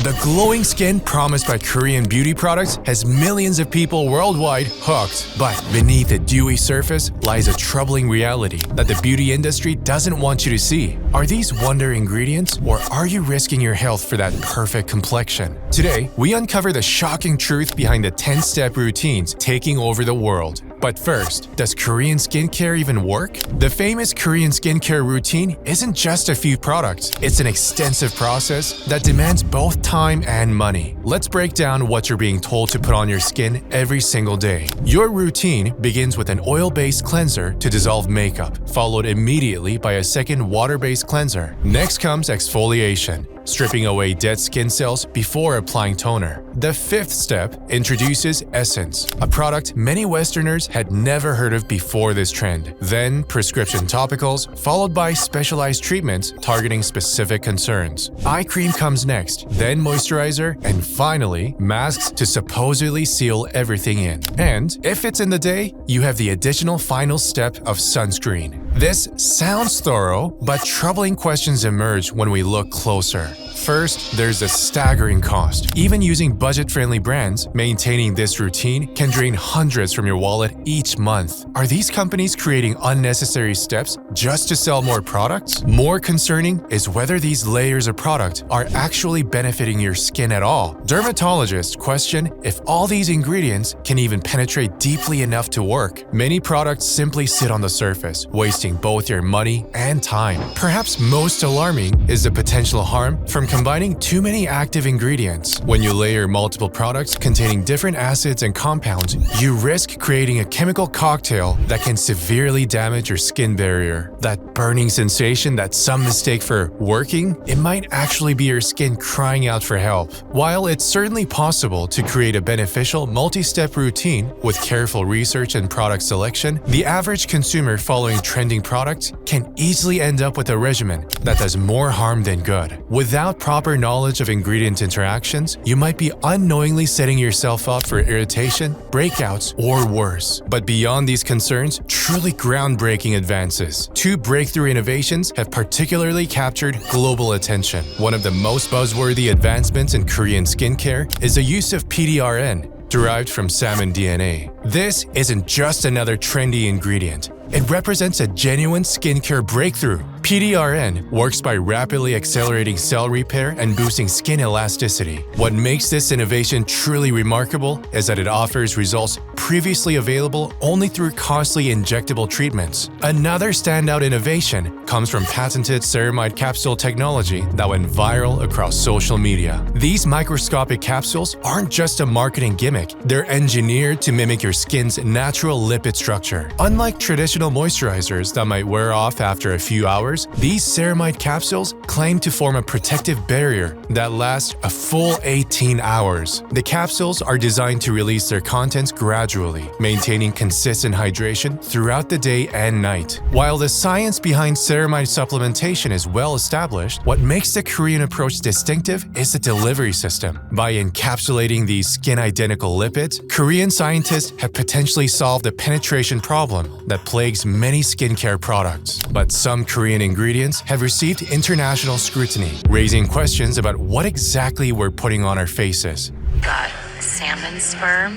The glowing skin promised by Korean beauty products has millions of people worldwide hooked. But beneath the dewy surface lies a troubling reality that the beauty industry doesn't want you to see. Are these wonder ingredients, or are you risking your health for that perfect complexion? Today, we uncover the shocking truth behind the 10-step routines taking over the world. But first, does Korean skincare even work? The famous Korean skincare routine isn't just a few products. It's an extensive process that demands both time and money. Let's break down what you're being told to put on your skin every single day. Your routine begins with an oil-based cleanser to dissolve makeup, followed immediately by a second water-based cleanser. Next comes exfoliation, stripping away dead skin cells before applying toner. The fifth step introduces Essence, a product many Westerners had never heard of before this trend. Then prescription topicals, followed by specialized treatments targeting specific concerns. Eye cream comes next, then moisturizer, and finally, masks to supposedly seal everything in. And if it's in the day, you have the additional final step of sunscreen. This sounds thorough, but troubling questions emerge when we look closer. First, there's the staggering cost. Even using budget-friendly brands, maintaining this routine can drain hundreds from your wallet each month. Are these companies creating unnecessary steps just to sell more products? More concerning is whether these layers of product are actually benefiting your skin at all. Dermatologists question if all these ingredients can even penetrate deeply enough to work. Many products simply sit on the surface, wasting both your money and time. Perhaps most alarming is the potential harm from combining too many active ingredients. When you layer multiple products containing different acids and compounds, you risk creating a chemical cocktail that can severely damage your skin barrier. That burning sensation that some mistake for working, it might actually be your skin crying out for help. While it's certainly possible to create a beneficial multi-step routine with careful research and product selection, the average consumer following trending products can easily end up with a regimen that does more harm than good. Without proper knowledge of ingredient interactions, you might be unknowingly setting yourself up for irritation, breakouts, or worse. But beyond these concerns, truly groundbreaking advances. Two breakthrough innovations have particularly captured global attention. One of the most buzzworthy advancements in Korean skincare is the use of PDRN, derived from salmon DNA. This isn't just another trendy ingredient. It represents a genuine skincare breakthrough. PDRN works by rapidly accelerating cell repair and boosting skin elasticity. What makes this innovation truly remarkable is that it offers results previously available only through costly injectable treatments. Another standout innovation comes from patented ceramide capsule technology that went viral across social media. These microscopic capsules aren't just a marketing gimmick, they're engineered to mimic your skin's natural lipid structure. Unlike traditional moisturizers that might wear off after a few hours, these ceramide capsules claim to form a protective barrier that lasts a full 18 hours. The capsules are designed to release their contents gradually, maintaining consistent hydration throughout the day and night. While the science behind ceramide supplementation is well established, what makes the Korean approach distinctive is the delivery system. By encapsulating these skin-identical lipids, Korean scientists have potentially solved the penetration problem that plagues many skincare products. But some Korean ingredients have received international scrutiny, raising questions about what exactly we're putting on our faces. Got salmon sperm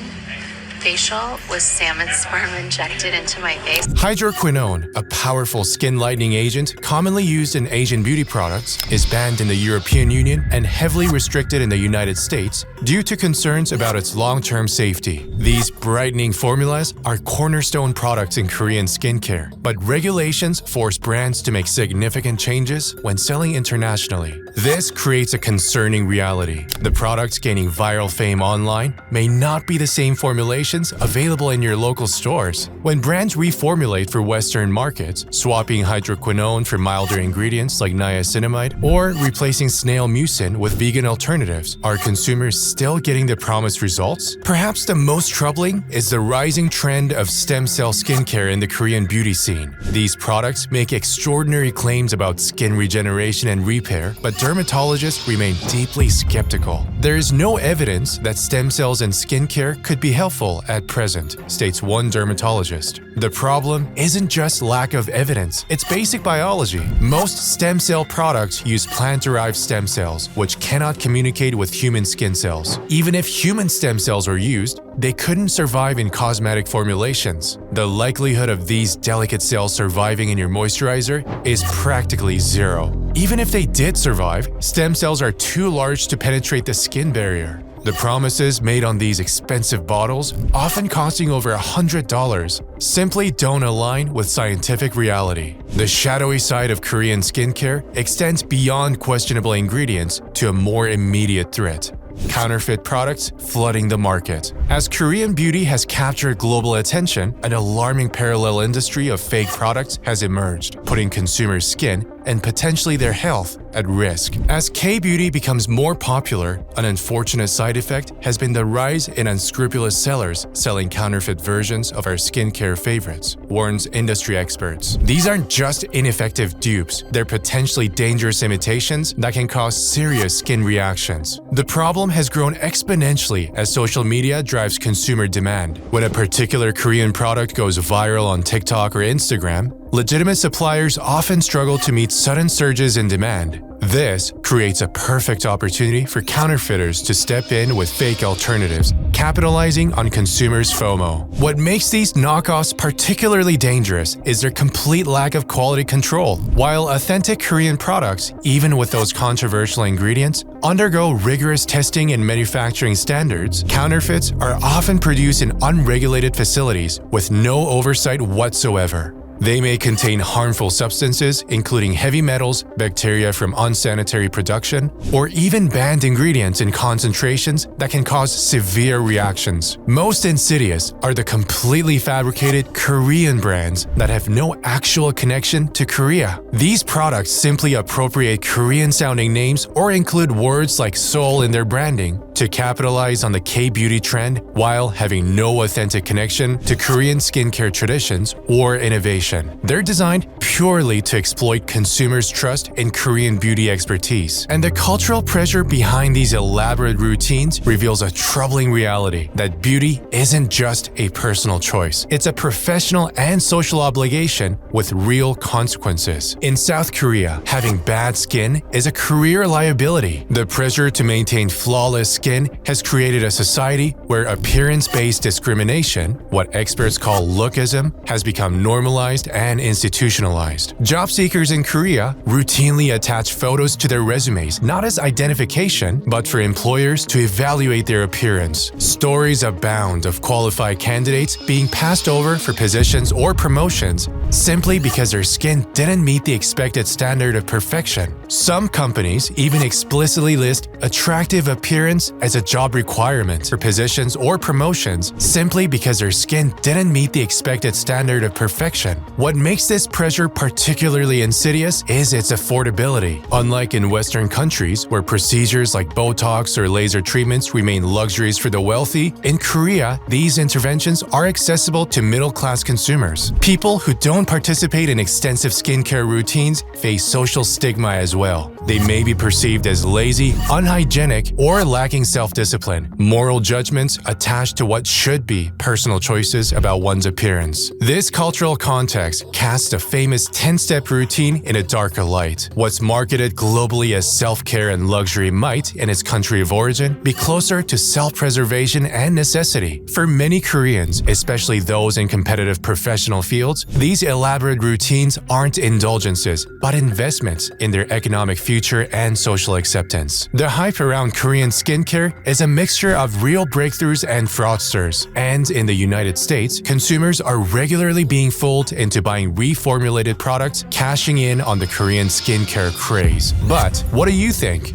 facial with salmon sperm injected into my face. Hydroquinone, a powerful skin lightening agent commonly used in Asian beauty products, is banned in the European Union and heavily restricted in the United States due to concerns about its long-term safety. These brightening formulas are cornerstone products in Korean skincare, but regulations force brands to make significant changes when selling internationally. This creates a concerning reality. The products gaining viral fame online may not be the same formulation available in your local stores. When brands reformulate for Western markets, swapping hydroquinone for milder ingredients like niacinamide or replacing snail mucin with vegan alternatives, are consumers still getting the promised results? Perhaps the most troubling is the rising trend of stem cell skincare in the Korean beauty scene. These products make extraordinary claims about skin regeneration and repair, but dermatologists remain deeply skeptical. There is no evidence that stem cells in skincare could be helpful viable at present, states one dermatologist. The problem isn't just lack of evidence, it's basic biology. Most stem cell products use plant-derived stem cells, which cannot communicate with human skin cells. Even if human stem cells were used, they couldn't survive in cosmetic formulations. The likelihood of these delicate cells surviving in your moisturizer is practically zero. Even if they did survive, stem cells are too large to penetrate the skin barrier. The promises made on these expensive bottles, often costing over $100, simply don't align with scientific reality. The shadowy side of Korean skincare extends beyond questionable ingredients to a more immediate threat: counterfeit products flooding the market. As Korean beauty has captured global attention, an alarming parallel industry of fake products has emerged, putting consumers' skin and potentially their health at risk. As K-beauty becomes more popular, an unfortunate side effect has been the rise in unscrupulous sellers selling counterfeit versions of our skincare favorites, warns industry experts. These aren't just ineffective dupes, they're potentially dangerous imitations that can cause serious skin reactions. The problem has grown exponentially as social media drives consumer demand. When a particular Korean product goes viral on TikTok or Instagram, legitimate suppliers often struggle to meet sudden surges in demand. This creates a perfect opportunity for counterfeiters to step in with fake alternatives, capitalizing on consumers' FOMO. What makes these knockoffs particularly dangerous is their complete lack of quality control. While authentic Korean products, even with those controversial ingredients, undergo rigorous testing and manufacturing standards, counterfeits are often produced in unregulated facilities with no oversight whatsoever. They may contain harmful substances, including heavy metals, bacteria from unsanitary production, or even banned ingredients in concentrations that can cause severe reactions. Most insidious are the completely fabricated Korean brands that have no actual connection to Korea. These products simply appropriate Korean-sounding names or include words like Seoul in their branding to capitalize on the K-beauty trend while having no authentic connection to Korean skincare traditions or innovation. They're designed purely to exploit consumers' trust in Korean beauty expertise. And the cultural pressure behind these elaborate routines reveals a troubling reality that beauty isn't just a personal choice. It's a professional and social obligation with real consequences. In South Korea, having bad skin is a career liability. The pressure to maintain flawless skin has created a society where appearance-based discrimination, what experts call lookism, has become normalized and institutionalized. Job seekers in Korea routinely attach photos to their resumes, not as identification, but for employers to evaluate their appearance. Stories abound of qualified candidates being passed over for positions or promotions simply because their skin didn't meet the expected standard of perfection. Some companies even explicitly list attractive appearance as a job requirement for positions or promotions simply because their skin didn't meet the expected standard of perfection. What makes this pressure particularly insidious is its affordability. Unlike in Western countries, where procedures like Botox or laser treatments remain luxuries for the wealthy, in Korea, these interventions are accessible to middle-class consumers. People who don't participate in extensive skincare routines face social stigma as well. They may be perceived as lazy, unhygienic, or lacking self-discipline, moral judgments attached to what should be personal choices about one's appearance. This cultural context casts a famous 10-step routine in a darker light. What's marketed globally as self-care and luxury might, in its country of origin, be closer to self-preservation and necessity. For many Koreans, especially those in competitive professional fields, these elaborate routines aren't indulgences, but investments in their economic future and social acceptance. The hype around Korean skincare is a mixture of real breakthroughs and fraudsters. And in the United States, consumers are regularly being fooled into buying reformulated products, cashing in on the Korean skincare craze. But what do you think?